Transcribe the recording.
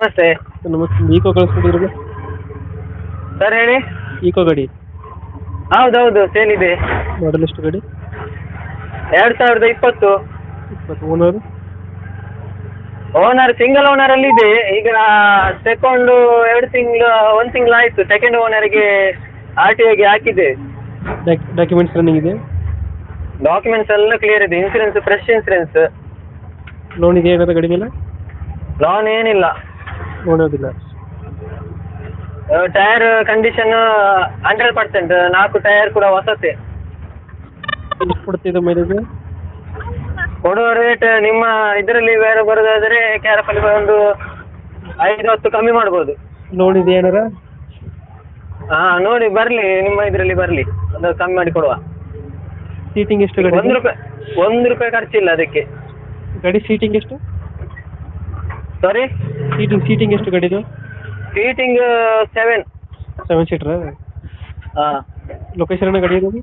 ನಮಸ್ತೆ. ನಮಸ್ತೆ. Eco ಕಳಿಸ್ಕೊಟ್ಟಿದ್ರಲ್ಲ, sir ಹೇಳಿ. ಈಕೋ ಗಾಡಿ ಹೌದೌದು, ಸೇಲ್ ಇದೆ. ಮಾಡಲ್ ಎಷ್ಟು ಗಾಡಿ? 2020. ಓನರ್? ಓನರ್ ಸಿಂಗಲ್ ಓನರ್ ಅಲ್ಲಿ ಇದೆ. ಈಗ ತಕೊಂಡು 1 ತಿಂಗಳು ಆಯ್ತು. ಸೆಕೆಂಡ್ ಓನರ್ಗೆ RTOಗೆ ಹಾಕಿದೆ. ಡಾಕ್ಯುಮೆಂಟ್ಸ್ ರನ್ನಿಂಗ್ ಇದೆ? ಡಾಕ್ಯುಮೆಂಟ್ಸ್ ಎಲ್ಲ ಕ್ಲಿಯರ್ ಇದೆ. Insurance fresh insurance. ಲೋನ್ ಇದೆ ಏನಾದ್ರು ಗಾಡಿ ಮೇಲೆ? ಲೋನ್ ಏನಿಲ್ಲ. ಲೋನ್ ಯಾವುದಿಲ್ಲ. Tyre condition 100%. 4 ಟೈರ್ ಕೂಡ ಹೊಸತೆ. ಎಷ್ಟು ಕೊಡ್ತಿದೆ ಮೈಲೇಜ್? ಕೊಡುವ ರೇಟ್ ನಿಮ್ಮ ಇದರಲ್ಲಿ ಬೇರೆ ಬರೋದಾದರೆ ಕ್ಯಾರಫಲ್ಲಿ ಒಂದು 5-10 ಕಮ್ಮಿ ಮಾಡ್ಬೋದು. ಲೋನ್ ಇದೆ ಏನಾರ? ನೋಡಿ ಬರಲಿ, ನಿಮ್ಮ ಇದರಲ್ಲಿ ಬರಲಿ, ಒಂದು ಕಮ್ಮಿ ಮಾಡಿ ಕೊಡುವ. ಸೀಟಿಂಗ್ ಎಷ್ಟು ಗಾಡಿ? ₹1 ಖರ್ಚಿಲ್ಲ ಅದಕ್ಕೆ. ಗಾಡಿ ಸೀಟಿಂಗ್ ಎಷ್ಟು? ಸಾರಿ, ಸೀಟಿಂಗ್ ಎಷ್ಟು ಗಾಡಿದು? ಸೀಟಿಂಗ್ 7 ಸೀಟ್ರಾ? ಹಾಂ. ಲೊಕೇಶನ್ ಗಾಡಿ ಇರೋದು?